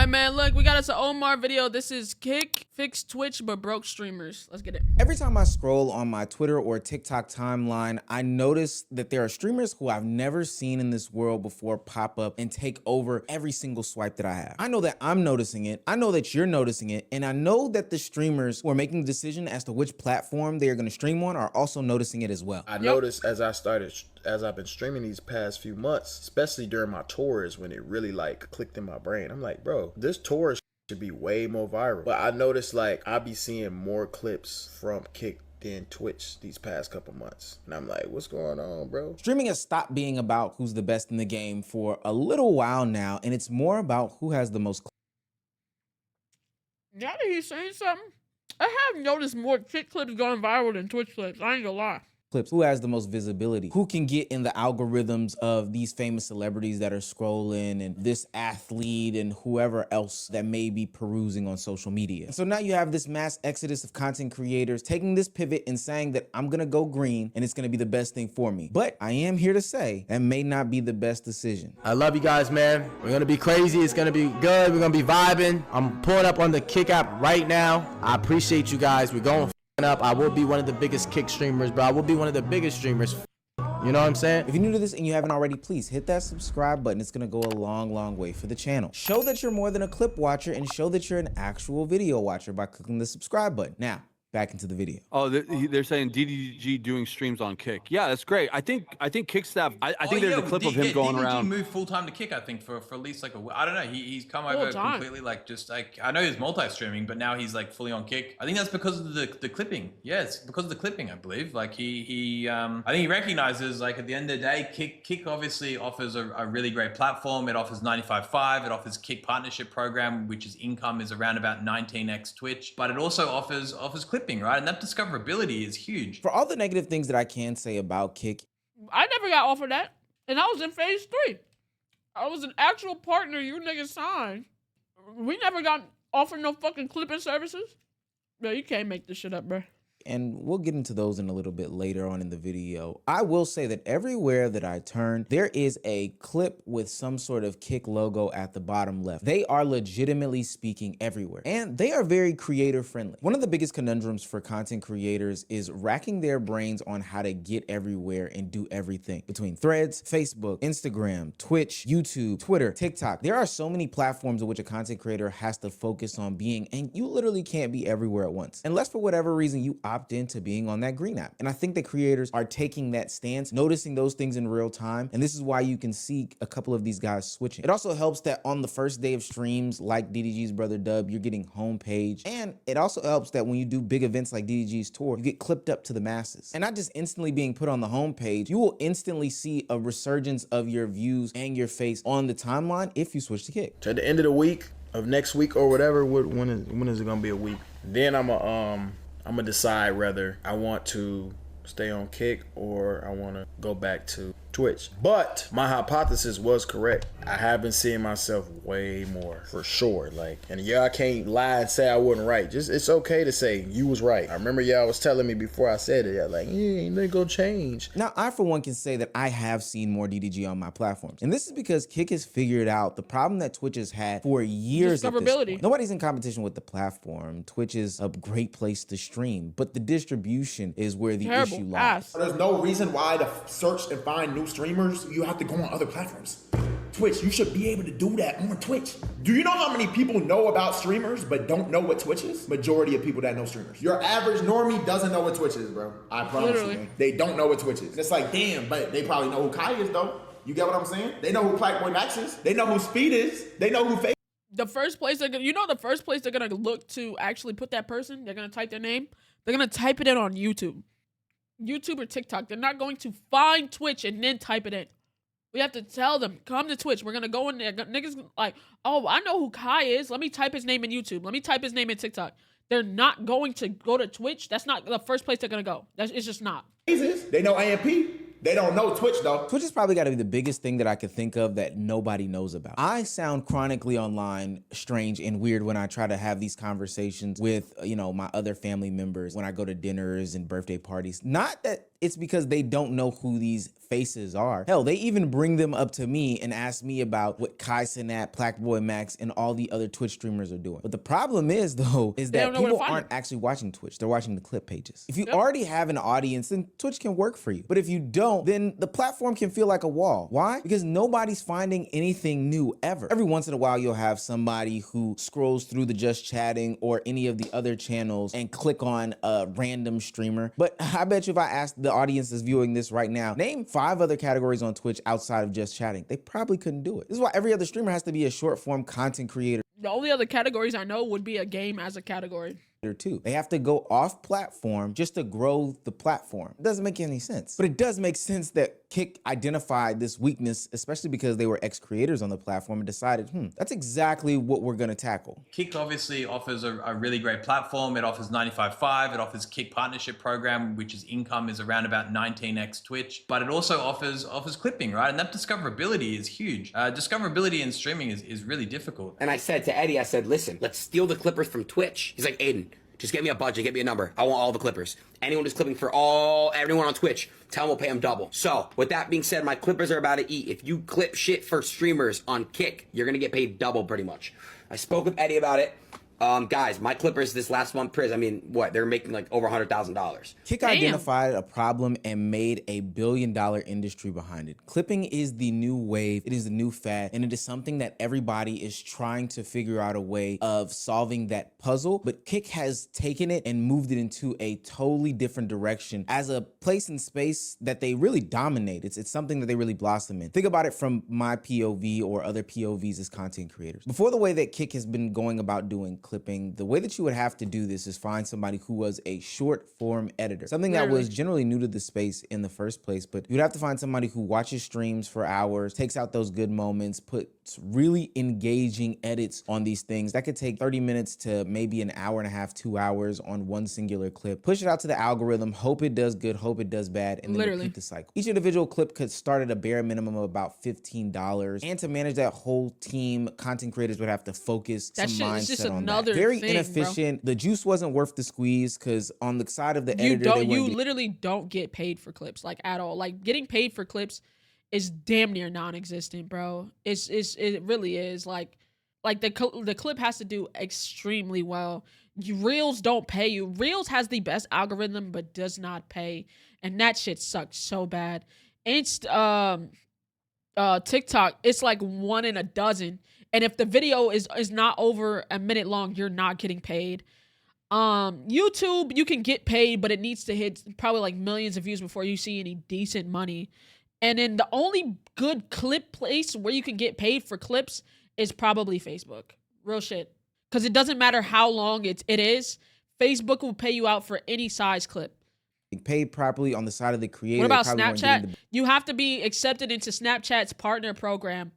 right, man, look, we got us an Omar video. This is Kick fixed Twitch but broke streamers. Let's get it. Every time I scroll on my Twitter or TikTok timeline, I notice that there are streamers who I've never seen in this world before pop up and take over every single swipe that I have. I know that I'm noticing it, I know that you're noticing it, and I know that the streamers who are making the decision as to which platform they are going to stream on are also noticing it as well. I noticed as I've been streaming these past few months, especially during my tours, when it really like clicked in my brain. I'm like, bro, this tour should be way more viral. But I noticed like I be seeing more clips from Kick than Twitch these past couple months. And I'm like, what's going on, bro? Streaming has stopped being about who's the best in the game for a little while now, and it's more about who has the most. Now that he's saying something, I have noticed more Kick clips going viral than Twitch clips. I ain't gonna lie. Clips, who has the most visibility, who can get in the algorithms of these famous celebrities that are scrolling and this athlete and whoever else that may be perusing on social media. And so now you have this mass exodus of content creators taking this pivot and saying that I'm gonna go green and it's gonna be the best thing for me. But I am here to say that may not be the best decision. I love you guys, man. We're gonna be crazy. It's gonna be good. We're gonna be vibing. I'm pulling up on the Kick app right now. I appreciate you guys. We're going up. I will be one of the biggest Kick streamers, bro. I will be one of the biggest streamers. You know what I'm saying? If you're new to this and you haven't already, please hit that subscribe button. It's gonna go a long way for the channel. Show that you're more than a clip watcher and show that you're an actual video watcher by clicking the subscribe button. Now, back into the video. Oh, they're saying DDG doing streams on Kick. Yeah, that's great. I think Kick staff. I think there's a clip of him going around. DDG moved full time to Kick, I think, for at least like I don't know. He's come over completely like just like I know he's multi-streaming, but now he's like fully on Kick. I think that's because of the clipping. Yeah, it's because of the clipping, I believe. Like I think he recognizes like at the end of the day, Kick obviously offers a really great platform. It offers 95.5. It offers Kick partnership program, which is income is around about 19x Twitch, but it also offers clipping. Right, and that discoverability is huge. For all the negative things that I can say about Kick, I never got offered that, and I was in phase 3. I was an actual partner you niggas signed. We never got offered no fucking clipping services. Bro, you can't make this shit up, bro. and we'll get into those in a little bit later on in the video. I will say that everywhere that I turn, there is a clip with some sort of Kick logo at the bottom left. They are legitimately speaking everywhere, and they are very creator friendly. One of the biggest conundrums for content creators is racking their brains on how to get everywhere and do everything. Between Threads, Facebook, Instagram, Twitch, YouTube, Twitter, TikTok, there are so many platforms in which a content creator has to focus on being, and you literally can't be everywhere at once, unless for whatever reason you opt into being on that green app. And I think that creators are taking that stance, noticing those things in real time, and this is why you can see a couple of these guys switching. It also helps that on the first day of streams, like DDG's brother Dub, you're getting homepage, and it also helps that when you do big events like DDG's tour, you get clipped up to the masses. And not just instantly being put on the homepage, you will instantly see a resurgence of your views and your face on the timeline if you switch to Kick. So at the end of the week, of next week or whatever, when is it gonna be a week? Then I'm gonna decide whether I want to stay on Kick or I want to go back to Twitch. But my hypothesis was correct. I have been seeing myself way more, for sure. Like, and yeah, I can't lie and say I wasn't right. Just, it's okay to say you was right. I remember y'all was telling me before I said it, yeah, like, yeah, ain't nothing gonna change. Now, I for one can say that I have seen more DDG on my platforms. And this is because Kick has figured out the problem that Twitch has had for years at this point. Nobody's in competition with the platform. Twitch is a great place to stream, but the distribution is where the issue lies. There's no reason why to search and find new streamers. You have to go on other platforms. Twitch, you should be able to do that on Twitch. Do you know how many people know about streamers but don't know what Twitch is? Majority of people that know streamers. Your average normie doesn't know what Twitch is, bro. I promise you, man. They don't know what Twitch is. It's like, damn, but they probably know who Kai is, though. You get what I'm saying? They know who PKWY Max is. They know who Speed is. They know who Fake. The first place they're gonna, the first place they're gonna look to actually put that person, they're gonna type their name. They're gonna type it in on YouTube. YouTube or TikTok. They're not going to find Twitch and then type it in. We have to tell them, come to Twitch. We're going to go in there. Niggas like, oh, I know who Kai is. Let me type his name in YouTube. Let me type his name in TikTok. They're not going to go to Twitch. That's not the first place they're going to go. It's just not. They know AMP. They don't know Twitch though. Twitch has probably got to be the biggest thing that I could think of that nobody knows about. I sound chronically online strange and weird when I try to have these conversations with, my other family members when I go to dinners and birthday parties. Not that it's because they don't know who these faces are. Hell, they even bring them up to me and ask me about what Kai Cenat, PKWY Max, and all the other Twitch streamers are doing. But the problem is, though, is that people aren't actually watching Twitch. They're watching the clip pages. If you already have an audience, then Twitch can work for you. But if you don't, then the platform can feel like a wall. Why? Because nobody's finding anything new ever. Every once in a while, you'll have somebody who scrolls through the Just Chatting or any of the other channels and click on a random streamer. But I bet you if I asked the audience that's viewing this right now, name 5 other categories on Twitch outside of Just Chatting, they probably couldn't do it. This is why every other streamer has to be a short form content creator. The only other categories I know would be a game as a category. Too. They have to go off platform just to grow the platform. It doesn't make any sense. But it does make sense that Kick identified this weakness, especially because they were ex-creators on the platform and decided, that's exactly what we're gonna tackle. Kick obviously offers a really great platform. It offers 95.5. It offers Kick Partnership Program, which is income is around about 19x Twitch. But it also offers clipping, right? And that discoverability is huge. Discoverability in streaming is really difficult. And I said to Eddie, I said, listen, let's steal the clippers from Twitch. He's like, Aiden, just get me a budget, get me a number. I want all the clippers. Anyone who's clipping for everyone on Twitch, tell them we'll pay them double. So, with that being said, my clippers are about to eat. If you clip shit for streamers on Kick, you're gonna get paid double pretty much. I spoke with Eddie about it. Guys, my clippers this last month, they're making like over $100,000. Kick identified a problem and made a billion-dollar industry behind it. Clipping is the new wave, it is the new fad, and it is something that everybody is trying to figure out a way of solving that puzzle. But Kick has taken it and moved it into a totally different direction as a place and space that they really dominate. It's something that they really blossom in. Think about it from my POV or other POVs as content creators. Before, the way that Kick has been going about doing clipping, the way that you would have to do this is find somebody who was a short form editor, something that was generally new to the space in the first place. But you'd have to find somebody who watches streams for hours, takes out those good moments, puts really engaging edits on these things. That could take 30 minutes to maybe an hour and a half, 2 hours on one singular clip. Push it out to the algorithm, hope it does good, hope it does bad, and then repeat the cycle. Each individual clip could start at a bare minimum of about $15. And to manage that whole team, content creators would have to focus some mindset on that. Very inefficient. Bro. The juice wasn't worth the squeeze because on the side of the editor, you literally don't get paid for clips like at all. Like getting paid for clips is damn near non-existent, bro. It really is. Like the clip has to do extremely well. Reels don't pay you. Reels has the best algorithm but does not pay, and that shit sucks so bad. TikTok, it's like 1 in a dozen. And if the video is not over a minute long, you're not getting paid. YouTube, you can get paid, but it needs to hit probably like millions of views before you see any decent money. And then the only good clip place where you can get paid for clips is probably Facebook. Real shit. Because it doesn't matter how long it is. Facebook will pay you out for any size clip. Paid properly on the side of the creator. What about Snapchat? You have to be accepted into Snapchat's partner program.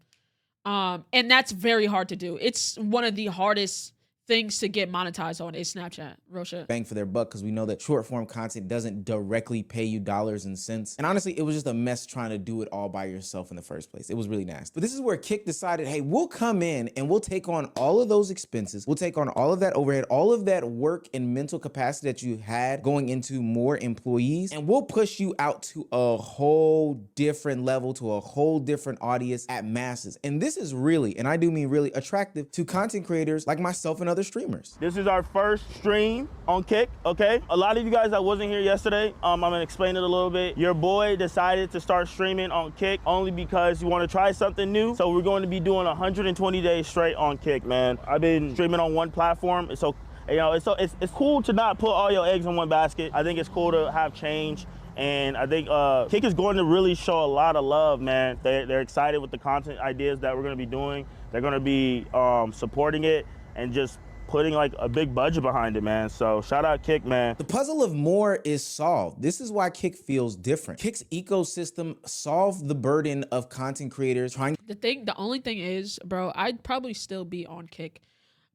And that's very hard to do. It's one of the hardest things to get monetized on is Snapchat. Real shit. Bang for their buck, because we know that short form content doesn't directly pay you dollars and cents. And honestly, it was just a mess trying to do it all by yourself in the first place. It was really nasty. But this is where Kick decided, hey, we'll come in and we'll take on all of those expenses. We'll take on all of that overhead, all of that work and mental capacity that you had going into more employees. And we'll push you out to a whole different level, to a whole different audience at masses. And this is really, and I do mean really, attractive to content creators like myself and other streamers. This is our first stream on Kick, okay? A lot of you guys that wasn't here yesterday, I'm gonna explain it a little bit. Your boy decided to start streaming on Kick only because you wanna try something new. So we're going to be doing 120 days straight on Kick, man. I've been streaming on one platform, so it's cool to not put all your eggs in one basket. I think it's cool to have change. And I think Kick is going to really show a lot of love, man. They're excited with the content ideas that we're gonna be doing. They're gonna be supporting it and just putting like a big budget behind it, man. So shout out Kick, man. The puzzle of more is solved. This is why Kick feels different. Kick's ecosystem solved the burden of content creators trying. The only thing is, bro, I'd probably still be on Kick.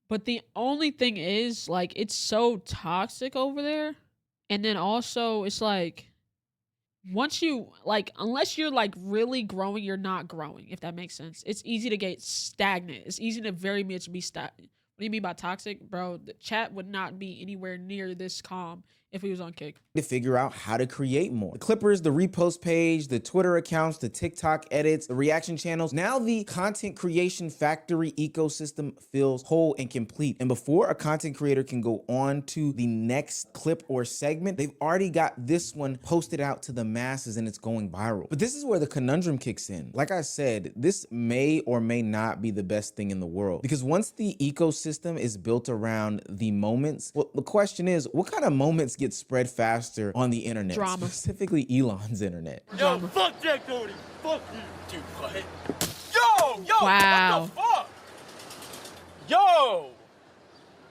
But the only thing is, like, it's so toxic over there. And then also, it's like, once you like, unless you're like really growing, you're not growing, if that makes sense. It's easy to get stagnant. It's easy to very much be stagnant. What do you mean by toxic? Bro, the chat would not be anywhere near this calm if he was on Kick. To figure out how to create more. The Clippers, the repost page, the Twitter accounts, the TikTok edits, the reaction channels. Now the content creation factory ecosystem feels whole and complete. And before a content creator can go on to the next clip or segment, they've already got this one posted out to the masses and it's going viral. But this is where the conundrum kicks in. Like I said, this may or may not be the best thing in the world, because once the ecosystem is built around the moments, well, the question is, what kind of moments get spread faster on the internet? Drama. Specifically Elon's internet. Yo, fuck Jack Doherty. Fuck you. Dude, what? Yo, wow. What the fuck? Yo.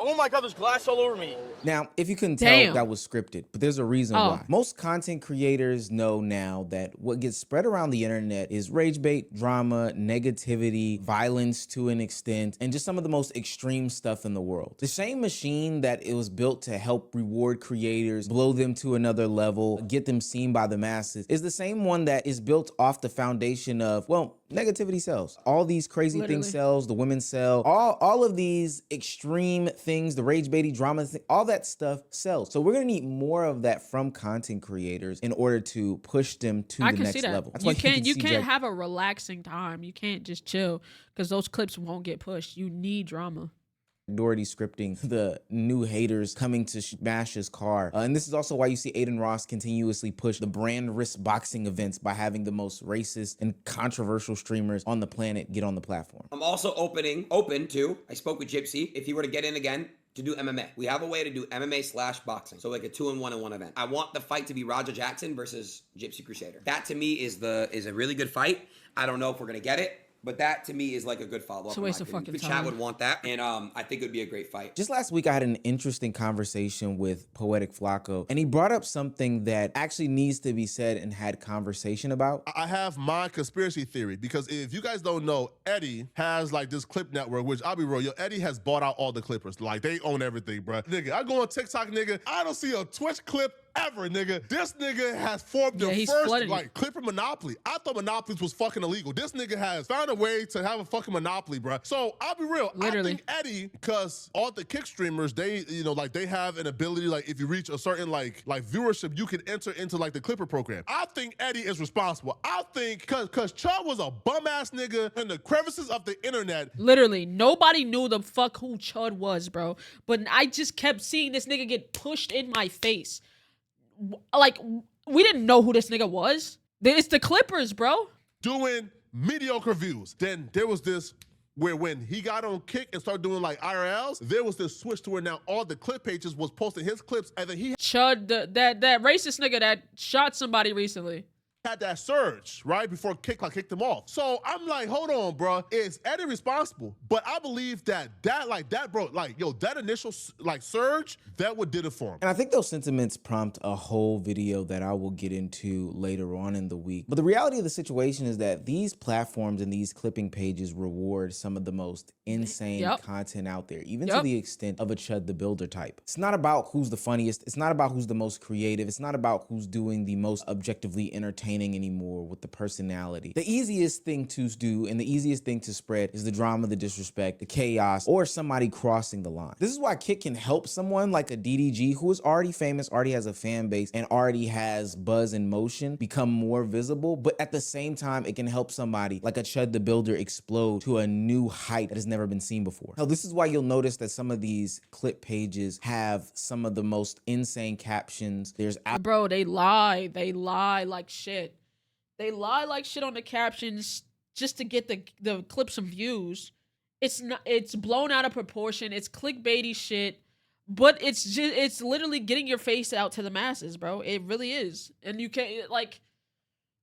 Oh my God, there's glass all over me. Now, if you couldn't tell, that was scripted, but there's a reason why. Most content creators know now that what gets spread around the internet is rage bait, drama, negativity, violence to an extent, and just some of the most extreme stuff in the world. The same machine that it was built to help reward creators, blow them to another level, get them seen by the masses, is the same one that is built off the foundation of, well, negativity sells. All these crazy things sells, the women sell, all of these extreme things, the rage baity drama, all that stuff sells. So we're gonna need more of that from content creators in order to push them to the next level. That's you can't have a relaxing time. You can't just chill, because those clips won't get pushed. You need drama. Doherty scripting the new haters coming to smash his car. And this is also why you see Aiden Ross continuously push the brand risk boxing events by having the most racist and controversial streamers on the planet get on the platform. I'm also open to, I spoke with Gypsy, if he were to get in again, to do MMA. We have a way to do MMA/boxing. So like a 2-in-1 event. I want the fight to be Roger Jackson versus Gypsy Crusader. That to me is a really good fight. I don't know if we're gonna get it, but that to me is like a good follow-up. It's a waste of fucking time. Chat would want that, and I think it would be a great fight. Just last week, I had an interesting conversation with Poetic Flacco, and he brought up something that actually needs to be said and had conversation about. I have my conspiracy theory, because if you guys don't know, Eddie has like this clip network, which I'll be real, Eddie has bought out all the Clippers. Like, they own everything, bro. Nigga, I go on TikTok, nigga, I don't see a Twitch clip ever, nigga. This nigga has formed the first like Clipper monopoly. I thought monopolies was fucking illegal. This nigga has found a way to have a fucking monopoly, bro. So I'll be real. Literally. I think Eddie, because all the kick streamers, they, you know, like they have an ability, like if you reach a certain like viewership, you can enter into like the Clipper program. I think Eddie is responsible. I think cause Chud was a bum ass nigga in the crevices of the internet. Literally, nobody knew the fuck who Chud was, bro. But I just kept seeing this nigga get pushed in my face. Like, we didn't know who this nigga was. It's the Clippers, bro. Doing mediocre views. Then there was this where when he got on Kick and started doing like IRLs, there was this switch to where now all the clip pages was posting his clips, and then he Chud, that racist nigga that shot somebody recently. Had that surge, right, before Kick kicked him off. So I'm like, hold on, bro. Is Eddie responsible? But I believe that initial like surge, that what did it for him. And I think those sentiments prompt a whole video that I will get into later on in the week. But the reality of the situation is that these platforms and these clipping pages reward some of the most insane content out there, even to the extent of a Chud the Builder type. It's not about who's the funniest. It's not about who's the most creative. It's not about who's doing the most objectively entertaining anymore with the personality. The easiest thing to do and the easiest thing to spread is the drama, the disrespect, the chaos, or somebody crossing the line. This is why Kick can help someone like a DDG who is already famous, already has a fan base, and already has buzz and motion become more visible. But at the same time, it can help somebody like a Chud the Builder explode to a new height that has never been seen before. Now, this is why you'll notice that some of these clip pages have some of the most insane captions. Bro, they lie like shit. They lie like shit on the captions just to get the clips and views. It's blown out of proportion. It's clickbaity shit, but it's literally getting your face out to the masses, bro. It really is. And you can't, like,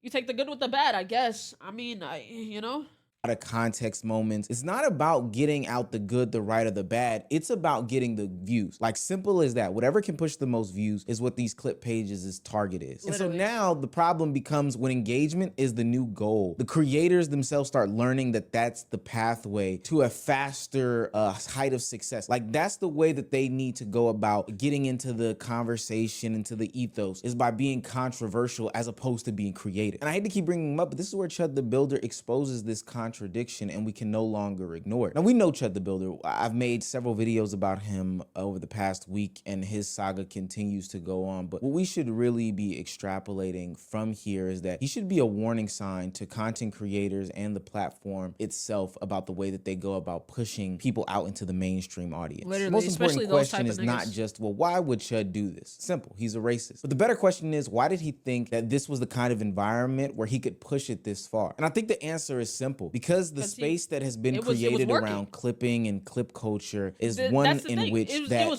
you take the good with the bad, I guess. I mean, you know. out of context moments. It's not about getting out the good, the right, or the bad. It's about getting the views. Like, simple as that. Whatever can push the most views is what these clip pages' target is. And so now the problem becomes when engagement is the new goal. The creators themselves start learning that that's the pathway to a faster height of success. Like, that's the way that they need to go about getting into the conversation, into the ethos, is by being controversial as opposed to being creative. And I hate to keep bringing him up, but this is where Chud the Builder exposes this contradiction, and we can no longer ignore it. Now, we know Chud the Builder. I've made several videos about him over the past week, and his saga continues to go on. But what we should really be extrapolating from here is that he should be a warning sign to content creators and the platform itself about the way that they go about pushing people out into the mainstream audience. Literally, the most important question is of not just, well, why would Chud do this? Simple, he's a racist. But the better question is, why did he think that this was the kind of environment where he could push it this far? And I think the answer is simple, because the space that has been created around clipping and clip culture is one in which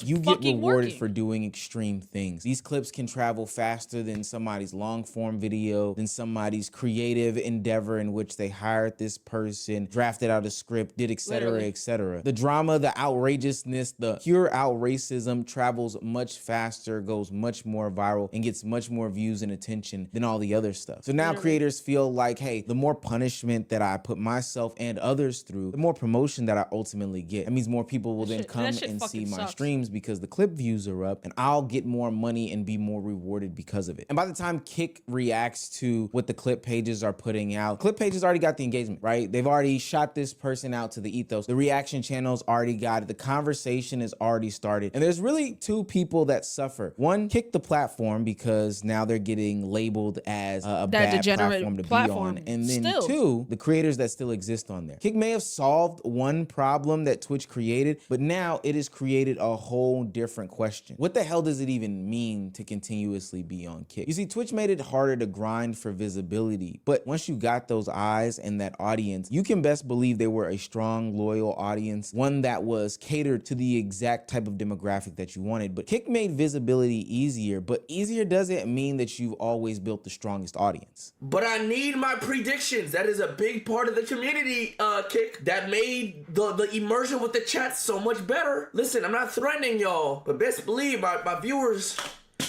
you get rewarded for doing extreme things. These clips can travel faster than somebody's long form video, than somebody's creative endeavor in which they hired this person, drafted out a script, did etc. etc. The drama, the outrageousness, the pure out racism travels much faster, goes much more viral, and gets much more views and attention than all the other stuff. So now creators feel like, hey, the more punishment that I put myself and others through, the more promotion that I ultimately get. That means more people will then come and see my streams because the clip views are up, and I'll get more money and be more rewarded because of it. And by the time Kick reacts to what the clip pages are putting out, clip pages already got the engagement, right? They've already shot this person out to the ethos. The reaction channels already got it. The conversation is already started. And there's really two people that suffer. One, Kick the platform, because now they're getting labeled as a bad platform to be on. And then two, the creators that still exist on there. Kick may have solved one problem that Twitch created, but now it has created a whole different question. What the hell does it even mean to continuously be on Kick? You see, Twitch made it harder to grind for visibility, but once you got those eyes and that audience, you can best believe they were a strong, loyal audience, one that was catered to the exact type of demographic that you wanted. But Kick made visibility easier, but easier doesn't mean that you've always built the strongest audience. But I need my predictions. That is a big part of the community, Kick, that made the immersion with the chat so much better. Listen, I'm not threatening y'all, but best believe my viewers,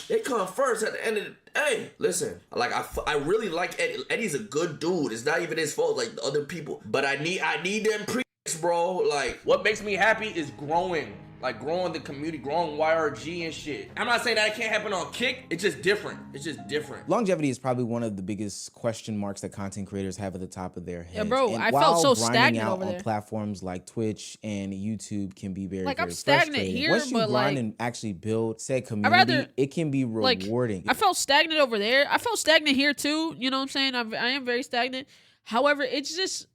they come first at the end of the day. Listen, like I really like Eddie. Eddie's a good dude. It's not even his fault like the other people. But I need them predictions, bro. Like, what makes me happy is growing. Like, growing the community, growing YRG and shit. I'm not saying that it can't happen on Kick. It's just different. It's just different. Longevity is probably one of the biggest question marks that content creators have at the top of their heads. Yeah, bro, and I felt so stagnant over there. On platforms like Twitch and YouTube can be very, like, very I'm stagnant frustrating. here, Once you but grind like, and actually build said community, it can be rewarding. I felt stagnant over there. I felt stagnant here too. You know what I'm saying? I am very stagnant. However, it's just,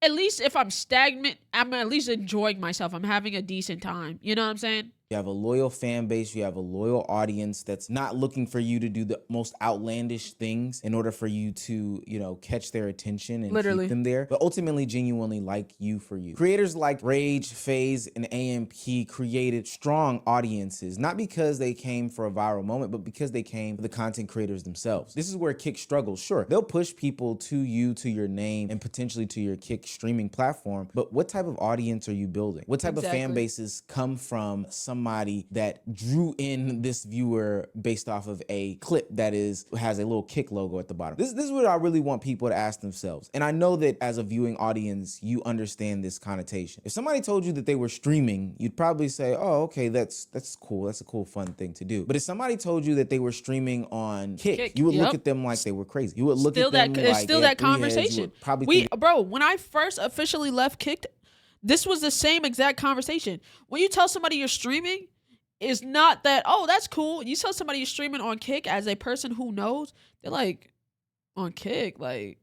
at least if I'm stagnant, I'm at least enjoying myself. I'm having a decent time. You know what I'm saying? You have a loyal fan base. You have a loyal audience that's not looking for you to do the most outlandish things in order for you to, you know, catch their attention and keep them there, but ultimately genuinely like you for you. Creators like Rage, FaZe, and AMP created strong audiences, not because they came for a viral moment, but because they came for the content creators themselves. This is where Kick struggles. Sure, they'll push people to you, to your name, and potentially to your Kick streaming platform, but what type of audience are you building? What type of fan bases come from somebody that drew in this viewer based off of a clip that has a little Kick logo at the bottom? This is what I really want people to ask themselves. And I know that as a viewing audience, you understand this connotation. If somebody told you that they were streaming, you'd probably say, oh, okay, that's cool. That's a cool, fun thing to do. But if somebody told you that they were streaming on Kick, you would look at them like they were crazy. You would look at them like, it's still that conversation. Bro, when I first officially left Kick, this was the same exact conversation. When you tell somebody you're streaming, it's not that, oh, that's cool. You tell somebody you're streaming on Kick as a person who knows, they're like, on Kick? Like,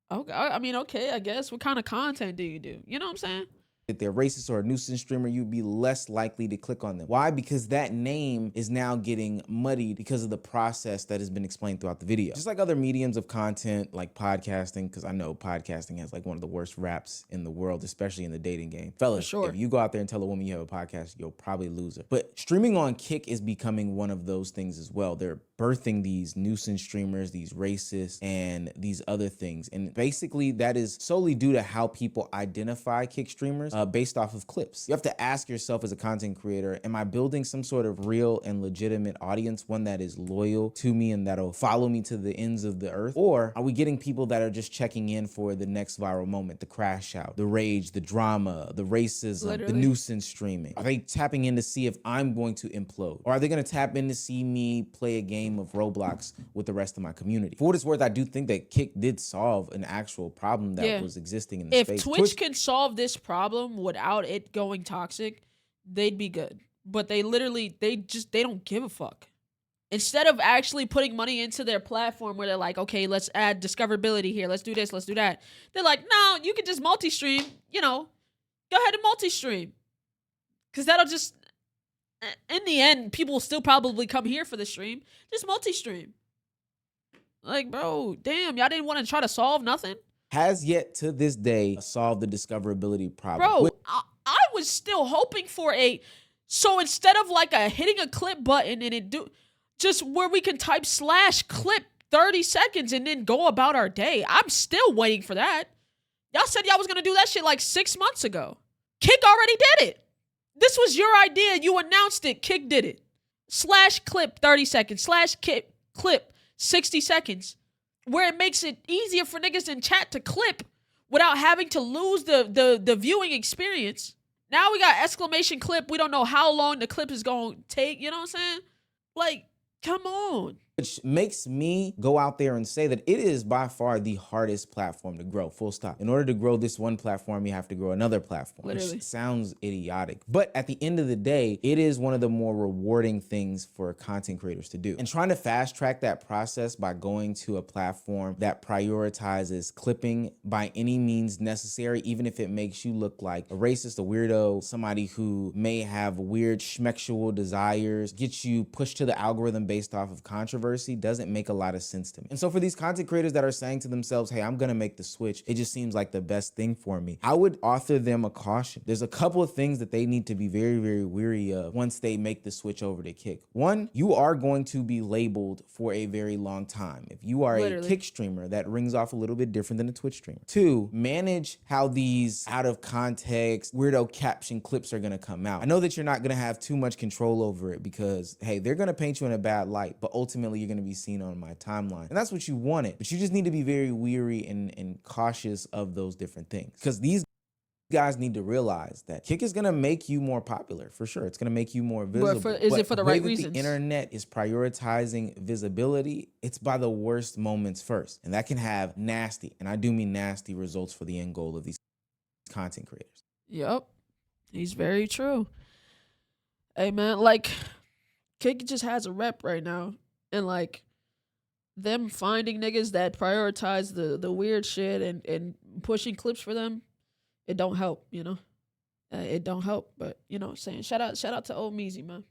okay, I mean, okay, I guess. What kind of content do you do? You know what I'm saying? If they're racist or a nuisance streamer, you'd be less likely to click on them. Why? Because that name is now getting muddied because of the process that has been explained throughout the video. Just like other mediums of content like podcasting, because I know podcasting has like one of the worst raps in the world, especially in the dating game. Fellas, if you go out there and tell a woman you have a podcast, you'll probably lose her. But streaming on Kick is becoming one of those things as well. There are birthing these nuisance streamers, these racists, and these other things. And basically that is solely due to how people identify kick streamers based off of clips. You have to ask yourself as a content creator, am I building some sort of real and legitimate audience, one that is loyal to me and that'll follow me to the ends of the earth? Or are we getting people that are just checking in for the next viral moment, the crash out, the rage, the drama, the racism, the nuisance streaming? Are they tapping in to see if I'm going to implode? Or are they going to tap in to see me play a game of Roblox with the rest of my community? For what it's worth, I do think that Kick did solve an actual problem that was existing in the space. If Twitch can solve this problem without it going toxic, they'd be good. But they don't give a fuck. Instead of actually putting money into their platform where they're like, okay, let's add discoverability here. Let's do this. Let's do that. They're like, no, you can just multi-stream, you know, go ahead and multi-stream. Because that'll just, in the end, people will still probably come here for the stream. Just multi-stream. Like, bro, damn, y'all didn't want to try to solve nothing? Has yet to this day solved the discoverability problem. Bro, I was still hoping for so instead of like hitting a clip button and just where we can type /clip 30 seconds and then go about our day. I'm still waiting for that. Y'all said y'all was going to do that shit like 6 months ago. Kick already did it. This was your idea. You announced it. Kick did it. /clip 30 seconds. /clip 60 seconds. Where it makes it easier for niggas in chat to clip without having to lose the viewing experience. Now we got exclamation clip. We don't know how long the clip is going to take. You know what I'm saying? Like, come on. Which makes me go out there and say that it is by far the hardest platform to grow, full stop. In order to grow this one platform, you have to grow another platform. Literally. Which sounds idiotic. But at the end of the day, it is one of the more rewarding things for content creators to do. And trying to fast track that process by going to a platform that prioritizes clipping by any means necessary, even if it makes you look like a racist, a weirdo, somebody who may have weird schmexual desires, gets you pushed to the algorithm based off of controversy, doesn't make a lot of sense to me. And so for these content creators that are saying to themselves, hey, I'm gonna make the switch, it just seems like the best thing for me, I would author them a caution. There's a couple of things that they need to be very, very weary of once they make the switch over to Kick. One, you are going to be labeled for a very long time. If you are a Kick streamer, that rings off a little bit different than a Twitch streamer. Two, manage how these out of context, weirdo caption clips are gonna come out. I know that you're not gonna have too much control over it because, hey, they're gonna paint you in a bad light, but ultimately you're going to be seen on my timeline. And that's what you wanted. But you just need to be very weary and cautious of those different things. Because these guys need to realize that Kick is going to make you more popular, for sure. It's going to make you more visible. But is it for the right reasons? The internet is prioritizing visibility. It's by the worst moments first. And that can have nasty, and I do mean nasty, results for the end goal of these content creators. Yep. He's very true. Hey, man, like, Kick just has a rep right now. And like them finding niggas that prioritize the weird shit and pushing clips for them, it don't help, you know. It don't help, but you know what I'm saying. Shout out to old Meezy, man.